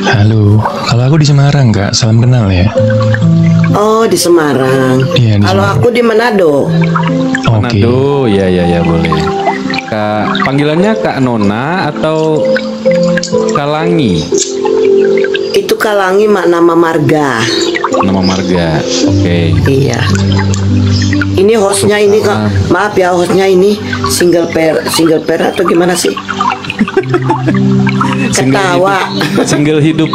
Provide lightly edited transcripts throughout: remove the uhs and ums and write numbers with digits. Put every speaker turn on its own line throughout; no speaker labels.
Halo, kalau aku di Semarang Kak, salam kenal ya.
Oh, di Semarang.
Iya, di
Kalau
Semarang.
aku di Manado.
Oke.
Manado, ya boleh. Kak, panggilannya Kak Nona atau Kalangi?
Itu Kalangi nama marga.
Nama marga. Oke.
Iya. Ini hostnya ini Kak. Maaf ya, hostnya ini single pair atau gimana sih? Ketawa.
Single hidup.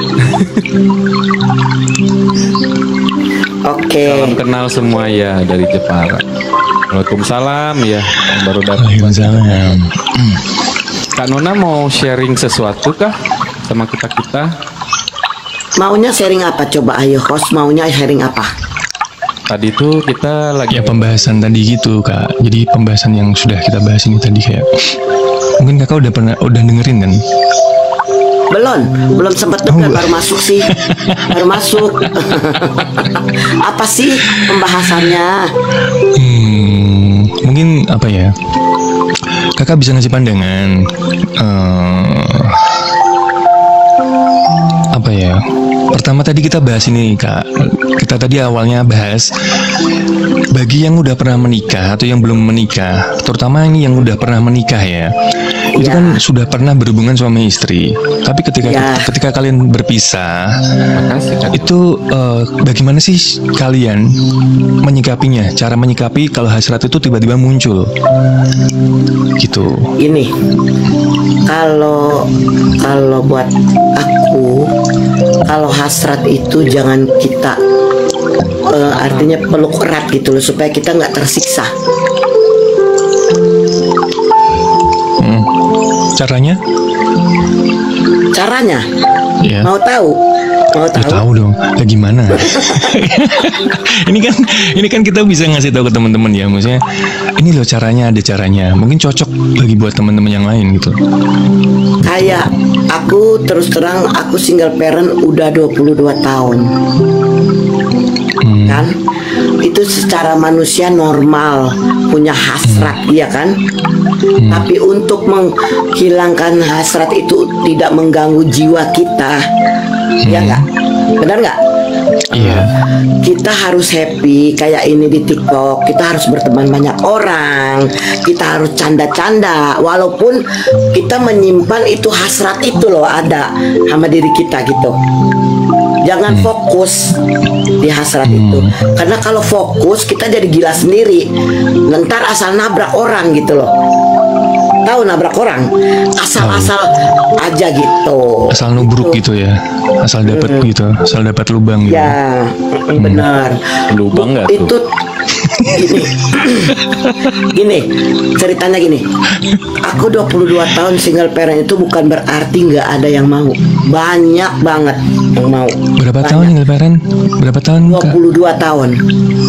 Oke.
Salam kenal semua ya dari Jepara. Waalaikumsalam ya, baru datang.
Waalaikumsalam.
Kak Nona mau sharing sesuatu kah sama kita?
Maunya sharing apa? Coba ayo host maunya sharing apa?
Tadi tuh kita lagi
Ya pembahasan tadi gitu Kak. Jadi pembahasan yang sudah kita bahas ini tadi kayak mungkin Kakak udah dengerin kan?
Belum sempat dengar, baru masuk sih. Baru masuk. Apa sih pembahasannya?
Mungkin apa ya? Kakak bisa ngasih pandangan apa ya? Pertama tadi kita bahas ini Kak. Kita tadi awalnya bahas bagi yang udah pernah menikah atau yang belum menikah, terutama ini yang udah pernah menikah ya. Itu
Ya.
kan sudah pernah berhubungan suami istri. Tapi
Ya.
ketika kalian berpisah,
makasih Kak.
itu bagaimana sih kalian menyikapinya? Cara menyikapi kalau hasrat itu tiba-tiba muncul, gitu.
Ini kalau buat aku, kalau hasrat itu jangan kita artinya peluk erat gitu loh, supaya kita nggak tersiksa.
Caranya?
Caranya
Ya.
mau tahu? Mau
Ya,
tahu?
tahu dong. Ya, gimana? ini kan kita bisa ngasih tahu ke teman-teman ya, maksudnya ini loh caranya, ada caranya. Mungkin cocok bagi buat teman-teman yang lain gitu.
Kayak aku terus terang aku single parent udah 22 tahun. Kan? Itu secara manusia normal punya hasrat, ya kan? Tapi untuk menghilangkan hasrat itu tidak mengganggu jiwa kita, ya nggak? Benar nggak?
Iya.
Kita harus happy kayak ini di TikTok. Kita harus berteman banyak orang. Kita harus canda-canda. Walaupun kita menyimpan itu hasrat itu loh ada sama diri kita gitu. Jangan fokus di hasrat itu. Karena kalau fokus kita jadi gila sendiri. Ntar asal nabrak orang gitu loh. Tahu nabrak orang? Asal-asal aja gitu.
Asal nubruk gitu ya. Asal dapat gitu, asal dapat lubang gitu.
Ya, benar.
Lubang nggak tuh?
Itu gini ceritanya gini. Aku 22 tahun single parent itu bukan berarti nggak ada yang mau. Banyak banget yang mau.
Berapa
Banyak.
tahun single parent? Berapa tahun Kak?
22 tahun.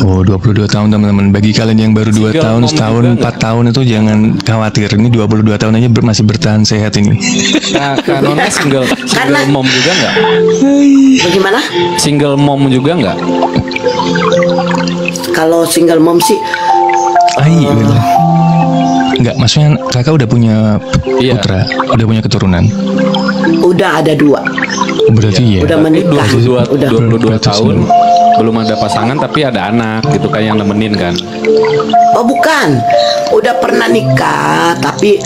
Oh, 22 tahun teman-teman. Bagi kalian yang baru 2
Single
tahun,
mom
setahun,
juga
4 tahun itu jangan khawatir. Ini 22 tahun aja masih bertahan sehat ini.
Kak Nona single
Karena-
mom juga nggak?
Bagaimana?
Single mom juga nggak?
Kalau single mom sih
Gitu. Enggak, maksudnya kakak udah punya
Iya.
putra, udah punya keturunan.
udah ada 2.
Berarti ya.
Udah menikah.
22
Berarti
tahun belum ada pasangan tapi ada anak gitu kan yang nemenin kan.
Oh bukan, udah pernah nikah, tapi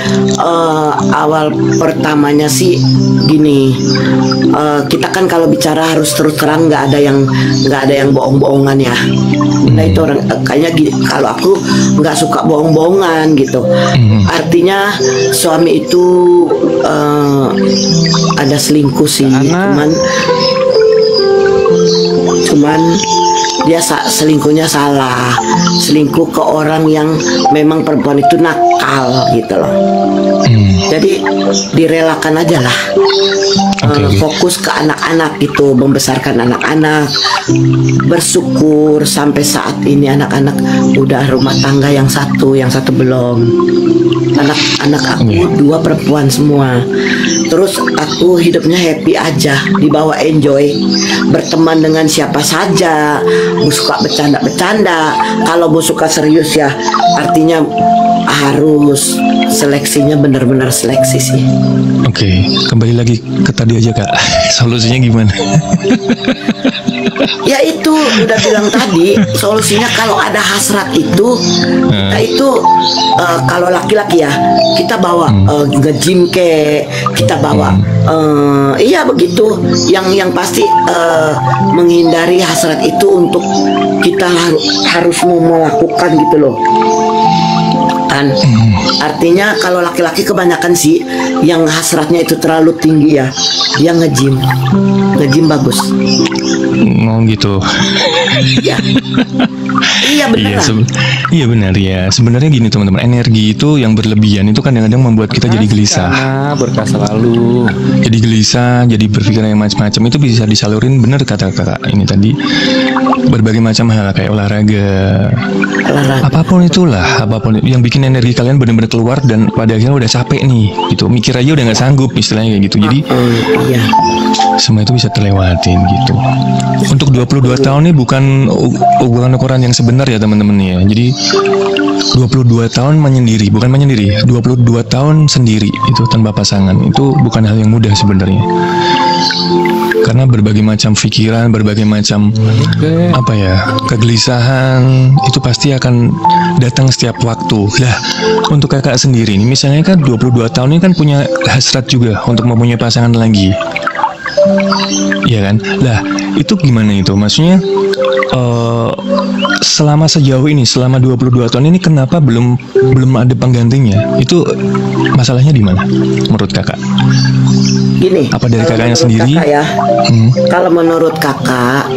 awal pertamanya sih gini, kita kan kalau bicara harus terus terang, nggak ada yang bohong-bohongan ya. Nah itu orang kayaknya gini, kalau aku nggak suka bohong-bohongan gitu. Artinya suami itu ada selingkuh sih, cuman dia selingkuhnya salah, selingkuh ke orang yang memang perempuan itu nakal gitu loh. Jadi direlakan aja lah.
Oke.
Fokus ke anak-anak gitu, membesarkan anak-anak, bersyukur sampai saat ini anak-anak udah rumah tangga, yang satu belum. Anak-anak aku 2 perempuan semua. Terus aku hidupnya happy aja, dibawa enjoy, berteman dengan siapa saja. Gue suka bercanda-bercanda. Kalau gue suka serius ya, artinya harus seleksinya benar-benar seleksi sih.
Oke, kembali lagi ke tadi aja Kak. Solusinya gimana?
Ya itu udah bilang tadi, solusinya kalau ada hasrat itu, kita itu kalau laki-laki ya, kita bawa nge-gym kita bawa iya begitu, yang pasti menghindari hasrat itu untuk kita harus mau melakukan gitu loh kan. Artinya kalau laki-laki kebanyakan sih yang hasratnya itu terlalu tinggi ya, dia nge-gym bagus.
Oh gitu.
Iya. Iya benar.
Iya benar ya. Sebenarnya gini teman-teman, energi itu yang berlebihan itu kadang-kadang membuat kita jadi gelisah.
Berkah selalu.
Jadi gelisah, jadi berpikir yang macam-macam, itu bisa disalurin, bener kata kakak ini tadi, berbagai macam hal kayak olahraga. Apapun itulah, apapun yang bikin energi kalian benar-benar keluar dan pada akhirnya udah capek nih, gitu. Mikir aja udah nggak sanggup istilahnya kayak gitu. Jadi
Iya.
semua itu bisa terlewatin gitu. Untuk 22 tahun ini bukan ukuran yang sebentar ya teman-teman ya. Jadi 22 tahun menyendiri, bukan menyendiri, 22 tahun sendiri itu tanpa pasangan, itu bukan hal yang mudah sebenarnya. Karena berbagai macam pikiran, berbagai macam kegelisahan itu pasti akan datang setiap waktu. Lah, untuk kakak sendiri ini misalnya kan 22 tahun ini kan punya hasrat juga untuk mempunyai pasangan lagi. Iya kan? Lah, itu gimana itu? Maksudnya selama sejauh ini, selama 22 tahun ini kenapa belum ada penggantinya? Itu masalahnya di mana menurut kakak?
Gini,
apa dari kakaknya sendiri?
Kakak ya, kalau menurut kakak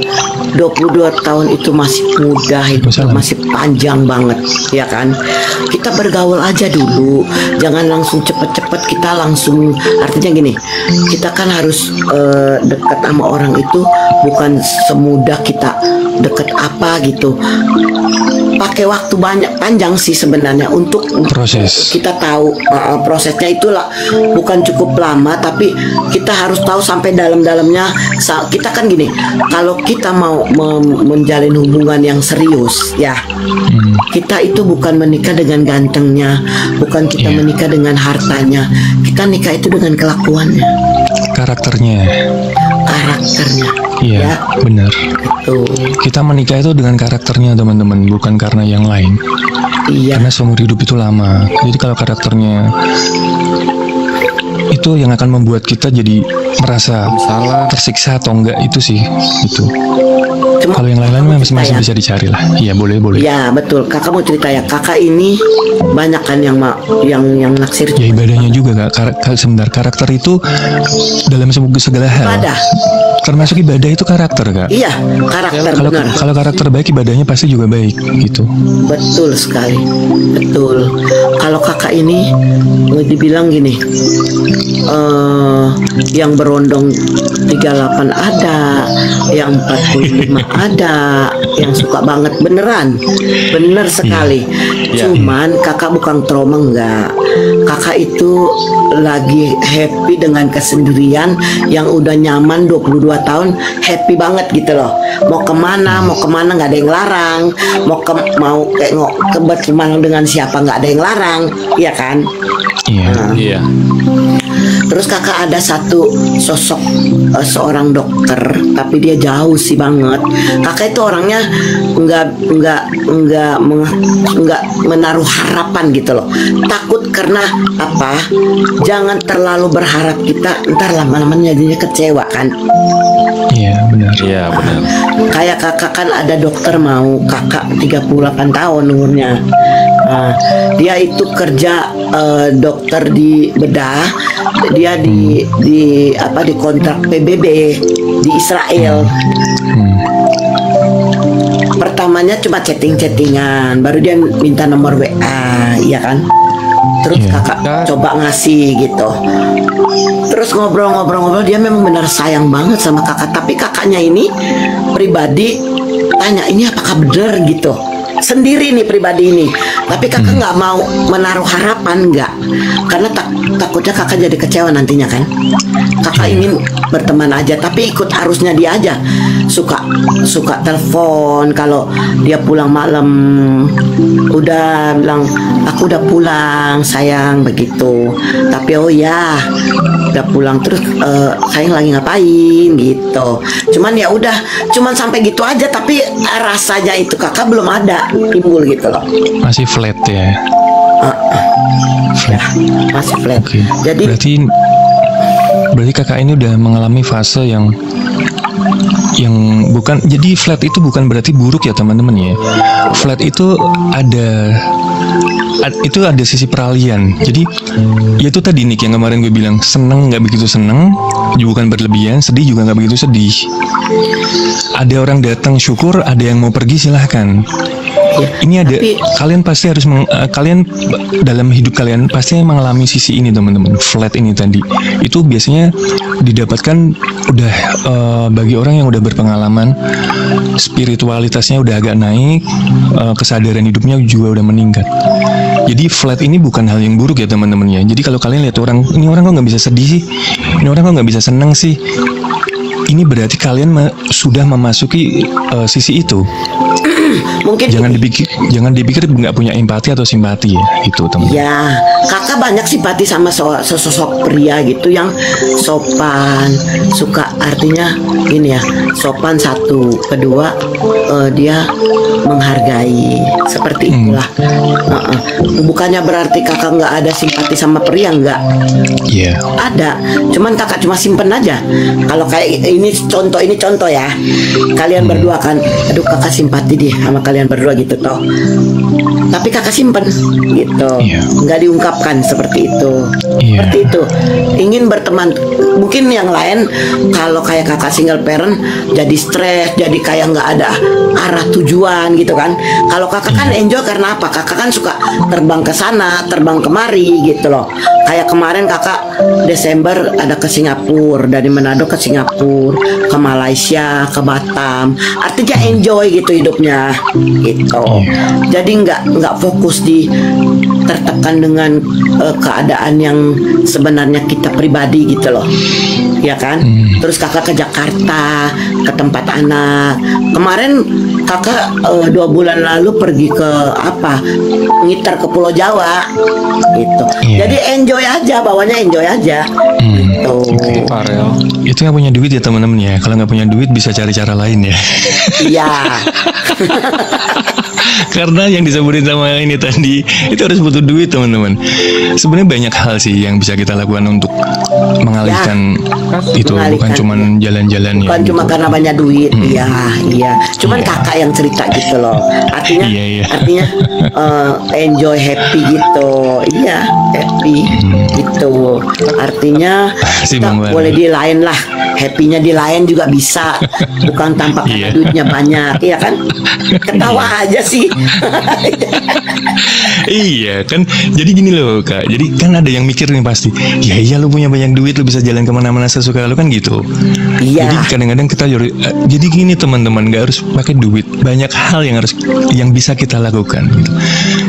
22 tahun itu masih muda, itu masih panjang banget, ya kan? Kita bergaul aja dulu, jangan langsung cepet-cepet kita langsung. Artinya gini, kita kan harus dekat sama orang itu bukan semudah kita deket apa gitu. Pakai waktu panjang sih sebenarnya untuk
proses.
Kita tahu prosesnya itulah bukan cukup lama, tapi kita harus tahu sampai dalam-dalamnya. Kita kan gini, kalau kita mau menjalin hubungan yang serius ya, kita itu bukan menikah dengan gantengnya, bukan kita menikah dengan hartanya, kita nikah itu dengan kelakuannya,
karakternya. Iya, ya, benar.
Itu.
Kita menikah itu dengan karakternya teman-teman, bukan karena yang lain.
Iya.
Karena seumur hidup itu lama. Jadi kalau karakternya itu yang akan membuat kita jadi merasa tersiksa atau enggak, itu sih itu. Kalau yang lain-lain masih bisa dicari lah. Iya, boleh.
Ya betul. Kakak mau cerita ya. Kakak ini banyak kan yang naksir.
Ya ibadahnya juga kak. Sebentar, karakter itu dalam segala hal.
Ibadah.
Termasuk ibadah itu karakter kak.
Iya, karakter.
Kalau karakter baik, ibadahnya pasti juga baik gitu.
Betul sekali. Betul. Kalau kakak ini dibilang gini, yang berondong 38 ada, yang 45 ada, yang suka banget beneran, bener sekali. Cuman kakak bukan trauma, enggak. Kakak itu lagi happy dengan kesendirian, yang udah nyaman 22 tahun, happy banget gitu loh. Mau kemana nggak ada yang larang, mau berteman dengan siapa nggak ada yang larang, iya kan?
Iya.
Terus kakak ada satu sosok seorang dokter, tapi dia jauh sih banget. Kakak itu orangnya nggak menaruh harapan gitu loh. Takut karena apa? Jangan terlalu berharap, kita ntar lama-lamanya jadinya kecewa kan?
Iya benar.
Iya benar.
Kayak kakak kan ada dokter mau, kakak 38 tahun umurnya. Dia itu kerja dokter di bedah. Dia di kontrak PBB di Israel. Pertamanya cuma chattingan, baru dia minta nomor WA, ya kan? Terus kakak coba ngasih gitu. Terus ngobrol-ngobrol, dia memang benar sayang banget sama kakak. Tapi kakaknya ini pribadi tanya, ini apakah benar gitu? sendiri nih pribadi ini. Tapi kakak nggak mau menaruh harapan, nggak, karena takutnya kakak jadi kecewa nantinya kan. Kakak ingin berteman aja, tapi ikut arusnya dia aja. Suka telepon kalau dia pulang malam, udah bilang aku udah pulang sayang begitu. Tapi oh ya udah pulang terus, sayang lagi ngapain gitu. Cuman ya udah, cuman sampai gitu aja. Tapi rasanya itu kakak belum ada timbul gitu loh.
Masih flat ya.
Ya, masih flat.
Oke.
Jadi
berarti kakak ini udah mengalami fase yang bukan, jadi flat itu bukan berarti buruk ya teman-teman ya. Flat itu ada sisi peralihan. Jadi ya itu tadi nih yang kemarin gue bilang, seneng nggak begitu seneng, bukan berlebihan, sedih juga nggak begitu sedih. Ada orang datang syukur, ada yang mau pergi silahkan.
ya,
Ini ada,
tapi
kalian pasti harus kalian dalam hidup kalian pasti mengalami sisi ini teman-teman. Flat ini tadi itu biasanya didapatkan udah bagi orang yang udah berpengalaman, spiritualitasnya udah agak naik, kesadaran hidupnya juga udah meningkat. Jadi flat ini bukan hal yang buruk ya teman-teman ya. Jadi kalau kalian lihat ini orang kok nggak bisa sedih sih, ini orang kok nggak bisa seneng sih, ini berarti kalian sudah memasuki sisi itu.
mungkin
Jangan dipikir nggak punya empati atau simpati ya, itu teman.
ya, kakak banyak simpati sama sosok pria gitu yang sopan, suka, artinya ini ya, sopan satu, kedua dia menghargai, seperti itulah. Bukannya berarti kakak nggak ada simpati sama pria, nggak.
Iya.
Ada, cuman kakak cuma simpen aja. Kalau kayak ini contoh ya, kalian berdua kan, aduh kakak simpati deh sama kalian berdua gitu toh. Tapi kakak simpen gitu,
Iya.
nggak diungkapkan seperti itu.
Iya.
Seperti itu. Ingin berteman, mungkin yang lain kalau kayak kakak single parent jadi stres, jadi kayak nggak ada arah tujuan gitu kan. Kalau kakak kan enjoy karena apa? Kakak kan suka terbang ke sana, terbang kemari gitu loh. Kayak kemarin kakak Desember ada ke Singapura, dari Manado ke Singapura, ke Malaysia, ke Batam. Artinya enjoy gitu hidupnya gitu. Jadi nggak fokus di tertekan dengan keadaan yang sebenarnya kita pribadi gitu loh, ya kan. Terus kakak ke Jakarta, ke tempat anak. Kemarin kakak 2 bulan lalu pergi ke ngiter ke Pulau Jawa gitu.
Iya.
Jadi enjoy aja, bawanya enjoy aja gitu.
Oke, Farel.
Itu yang punya duit ya teman-teman ya. Kalau nggak punya duit bisa cari cara lain ya.
Iya.
Karena yang disebutin sama ini tadi itu harus butuh duit teman-teman. Sebenarnya banyak hal sih yang bisa kita lakukan untuk mengalihkan itu, bukan
mengalihkan.
cuman jalan-jalan ya.
Bukan cuma
gitu.
karena banyak duit, iya. Cuman kakak yang cerita gitu loh. Artinya,
Iya.
enjoy, happy gitu. Iya, happy gitu. Artinya
Si
kita
Bang Bar.
boleh di lain lah. Happy-nya di lain juga bisa. Bukan tanpa karena
Iya.
duitnya banyak, iya kan? Ketawa aja sih.
Iya kan, jadi gini loh kak. Jadi kan ada yang mikir nih pasti, ya iya lu punya banyak duit, lu bisa jalan kemana-mana sesuka lu kan gitu.
Iya.
Jadi kadang-kadang kita jadi gini teman-teman, nggak harus pakai duit. Banyak hal yang bisa kita lakukan. Gitu.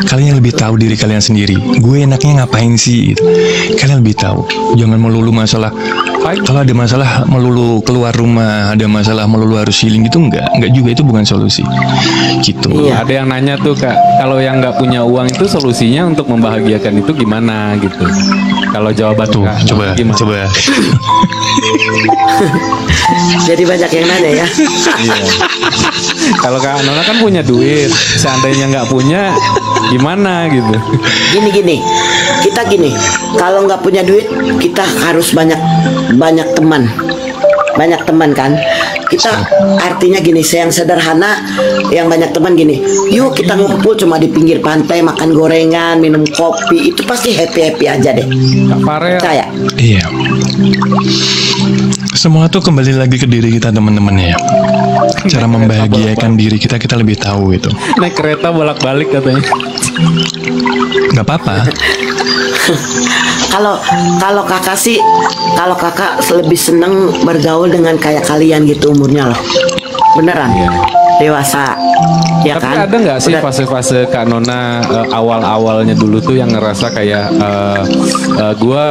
Kalian lebih tahu diri kalian sendiri. Gue enaknya ngapain sih? Gitu. Kalian lebih tahu. Jangan melulu masalah. Kalau ada masalah melulu keluar rumah, ada masalah melulu harus healing gitu, enggak juga, itu bukan solusi. Gitu.
Iya.
Ada yang nanya tuh kak, kalau yang nggak punya uang itu solusinya untuk membahagiakan itu gimana gitu? Kalau jawaban
Tuh,
kak, gimana?
coba.
Jadi banyak yang nanya ya.
Iya. Kalau kak Nona kan punya duit, seandainya nggak punya, gimana gitu?
Gini, kita gini, kalau nggak punya duit kita harus banyak teman kan. Kita artinya gini, yang sederhana, yang banyak teman gini, yuk kita ngumpul cuma di pinggir pantai, makan gorengan, minum kopi, itu pasti happy aja deh.
Kak Farel,
Percaya?
Iya. Semua tuh kembali lagi ke diri kita teman-teman ya. Cara membahagiakan diri kita lebih tahu itu.
naik kereta bolak-balik katanya.
Nggak apa-apa.
Kalau kakak sih, kalau kakak lebih seneng bergaul dengan kayak kalian gitu umurnya loh. Beneran. Dewasa. Ya
Tapi
kan?
ada nggak sih
Udah-
fase-fase Kak Nona awal-awalnya dulu tuh yang ngerasa kayak gue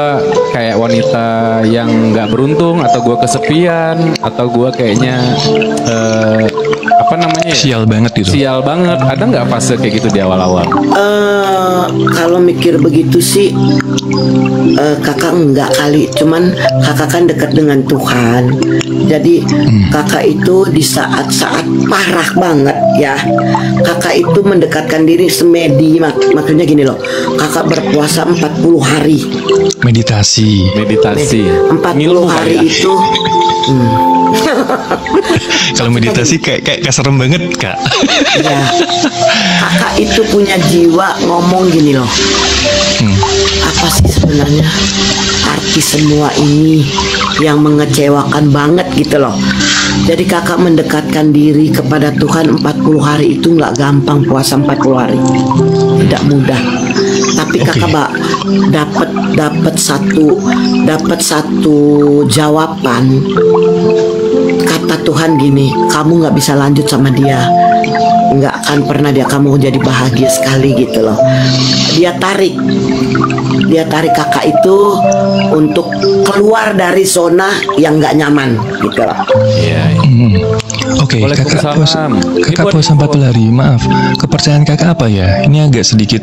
kayak wanita yang nggak beruntung, atau gue kesepian, atau gue kayaknya apa namanya ya?
Sial banget gitu.
Sial banget. Ada nggak fase kayak gitu di awal-awal?
Kalau mikir begitu sih, kakak enggak kali. Cuman kakak kan dekat dengan Tuhan. Jadi kakak itu di saat-saat parah banget ya, kakak itu mendekatkan diri semedi. Maksudnya gini loh, kakak berpuasa 40 hari.
Meditasi.
40
Ngilu
hari
kali ya?
itu.
Kalau meditasi kayak serem banget kak.
Ya, kakak itu punya jiwa ngomong gini loh. Apa sih sebenarnya arti semua ini yang mengecewakan banget gitu loh. Jadi kakak mendekatkan diri kepada Tuhan 40 hari itu nggak gampang, puasa 40 hari. Tidak mudah. Tapi kakak dapat satu jawaban. Kata Tuhan gini, kamu nggak bisa lanjut sama dia, nggak akan pernah kamu jadi bahagia sekali gitu loh. Dia tarik kakak itu untuk keluar dari zona yang nggak nyaman gitu loh.
Iya.
Oke, kakak puasa 40 hari. Maaf, kepercayaan kakak apa ya? Ini agak sedikit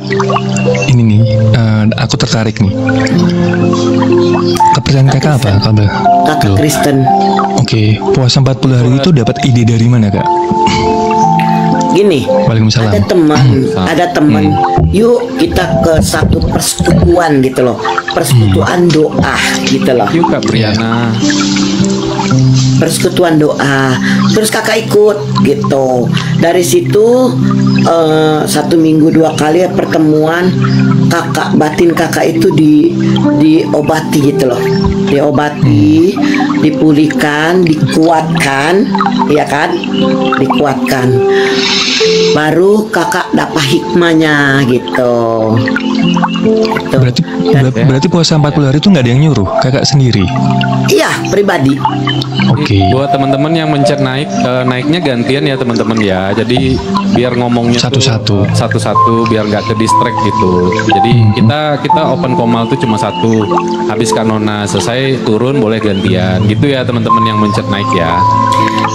ini nih. Aku tertarik nih. Kepercayaan kakak apa?
Kakak Kristen.
Oke, puasa 40 hari itu dapat ide dari mana kak?
Gini,
Waalaikumsalam.
ada teman. Yuk kita ke satu persekutuan gitu loh, persekutuan doa gitu loh.
Yuk Kak Briana.
Persekutuan doa, terus kakak ikut gitu. Dari situ 1 minggu 2 kali ya pertemuan, batin kakak itu diobati gitu loh, diobati, dipulihkan, dikuatkan, ya kan, dikuatkan. Baru kakak dapat hikmahnya gitu. Gitu.
Berarti puasa 40 hari itu nggak ada yang nyuruh, kakak sendiri.
Iya, pribadi.
Oke.
Buat teman-teman yang mencet naiknya gantian ya teman-teman ya. Jadi biar ngomongnya tuh satu-satu biar nggak ke distract gitu. Jadi kita open komal tuh cuma satu. Habis Kanona selesai turun boleh gantian gitu ya teman-teman yang mencet naik ya.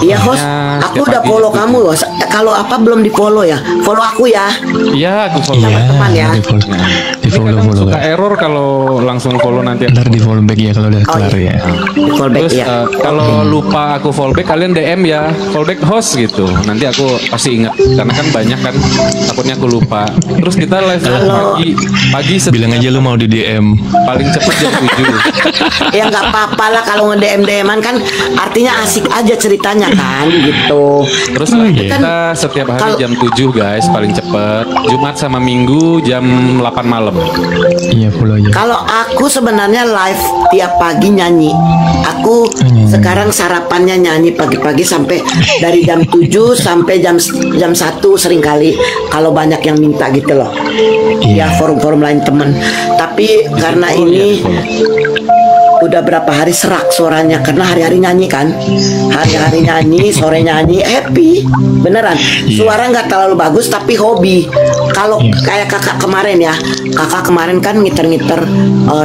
Iya host,
Makanya
aku
setiap
udah
pagi
follow
gitu.
kamu loh. Kalau apa belum di follow ya? Follow aku ya.
Iya, aku follow.
Iya,
teman-teman ya.
di follow
Kadang
follow
suka
kak.
error kalau langsung follow nanti.
Ntar di follow back ya kalau udah
Oh,
kelar
iya.
ya.
Di callback
Terus
ya.
kalau lupa aku fallback kalian DM ya, fallback host gitu. Nanti aku pasti ingat karena kan banyak kan, takutnya aku lupa. Terus kita live pagi
Bilang aja lu mau di DM.
paling cepet jam 7.
Ya nggak apa-apa lah kalau nge-DM-DM-an kan artinya asik aja ceritanya kan gitu.
Terus
iya.
kita setiap hari
Kalau-
jam 7 guys paling cepet. Jumat sama Minggu jam 8 malam.
Iya follow aja.
Kalau aku sebenarnya live tiap pagi nyanyi. Aku sekarang sarapannya nyanyi pagi-pagi sampai dari jam 7 sampai jam 1 seringkali kalau banyak yang minta gitu loh. Ya
Iya.
forum-forum lain temen. Tapi karena
follow
ini
ya, follow.
udah berapa hari serak suaranya karena hari-hari nyanyi kan, hari-hari nyanyi, sore nyanyi, happy beneran. Suara nggak terlalu bagus tapi hobi. Kalau kayak kakak kemarin ya, kakak kemarin kan ngiter-ngiter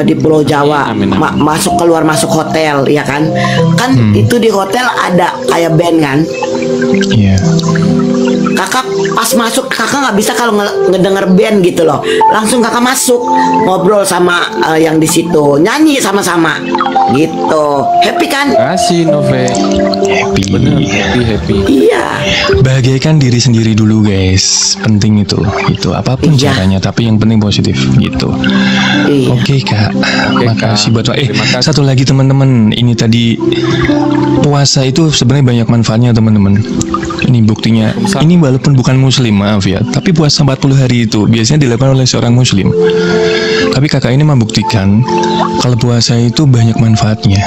di Pulau Jawa,
Amin.
masuk keluar masuk hotel, ya kan? Itu di hotel ada kayak band kan.
Iya.
Kakak pas masuk kakak nggak bisa kalau ngedenger band gitu loh, langsung kakak masuk ngobrol sama yang di situ, nyanyi sama-sama gitu, happy kan?
Kasih Nove.
Happy.
Bener, happy.
Iya.
Bahagiakan diri sendiri dulu guys. Penting itu. Itu apapun
Iya.
caranya, tapi yang penting positif gitu.
Iya.
Oke kak, makasih buat
Terima kasih.
satu lagi teman-teman, ini tadi puasa itu sebenarnya banyak manfaatnya teman-teman. Ini buktinya. Ini walaupun bukan muslim, maaf ya, tapi puasa 40 hari itu biasanya dilakukan oleh seorang muslim. Tapi kakak ini membuktikan kalau puasa itu banyak manfaatnya.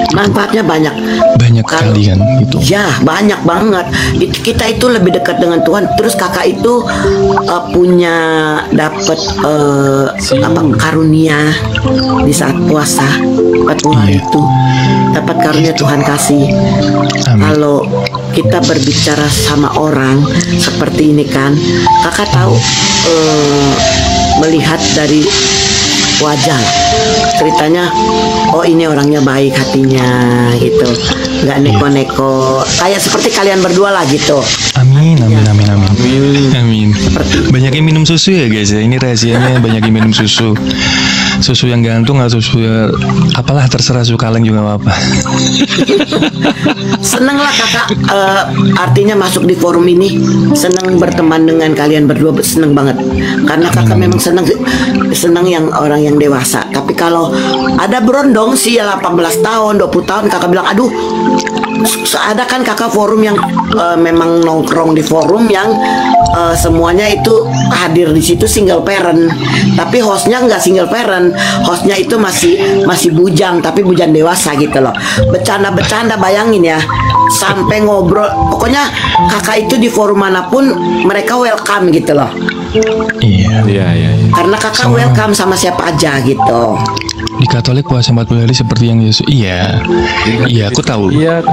Manfaatnya banyak.
Banyak
Kalau-
sekali kan gitu.
Ya banyak banget. Kita itu lebih dekat dengan Tuhan. Terus kakak itu punya dapat karunia di saat puasa 40 hari
Iya.
itu. Dapat karunia Tuhan kasih.
Amin.
Kalau kita berbicara sama orang seperti ini kan, kakak tahu melihat dari wajah ceritanya, oh ini orangnya baik hatinya gitu, nggak neko-neko, kayak seperti kalian berdua lah gitu.
Amin. Banyakin minum susu ya guys ya. Ini rahasianya, banyakin minum susu. Susu yang gantung atau susu ya, apalah terserah, susu kaleng juga nggak apa.
Seneng lah kakak, artinya masuk di forum ini, seneng berteman dengan kalian berdua, seneng banget. Karena kakak memang seneng yang orang yang dewasa. Tapi kalau ada berondong sih ya 18 tahun, 20 tahun, kakak bilang aduh. Ada kan kakak forum yang memang nongkrong di forum yang semuanya itu hadir di situ single parent, tapi hostnya nggak single parent, hostnya itu masih bujang, tapi bujang dewasa gitu loh. Bercanda bayangin ya, sampai ngobrol. Pokoknya kakak itu di forum manapun mereka welcome gitu loh.
Iya.
Karena kakak welcome sama siapa aja gitu.
Di Katolik puasa 40 hari seperti yang Yesus. Iya, aku tahu.
Iya.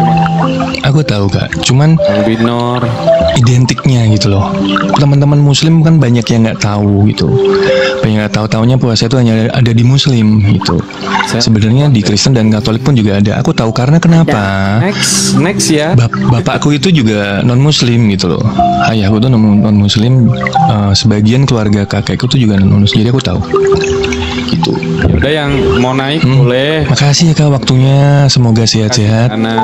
Aku tahu Kak. Cuman
Binor
identiknya gitu loh. Teman-teman Muslim kan banyak yang nggak tahu gitu. Banyak nggak tahu, taunya puasa itu hanya ada di Muslim gitu. Sebenarnya di Kristen dan Katolik pun juga ada. Aku tahu karena kenapa?
Next ya.
Bapakku itu juga non Muslim gitu loh. Ayahku tuh non Muslim. Sebagian keluarga kakekku tuh juga non Muslim. Jadi aku tahu. Gitu.
Udah yang mau naik boleh.
Makasih ya Kak waktunya. Semoga sehat-sehat.
Karena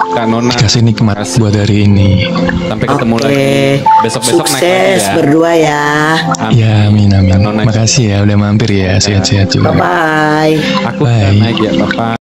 Kak Nona
dikasih nikmat buat hari ini.
Sampai ketemu lagi. Besok-besok naik lagi
Sukses
ya.
berdua ya.
Ya amin. Makasih ya udah mampir ya. Sehat-sehat juga.
Bye bye.
Aku
Bye.
naik ya, Bapak.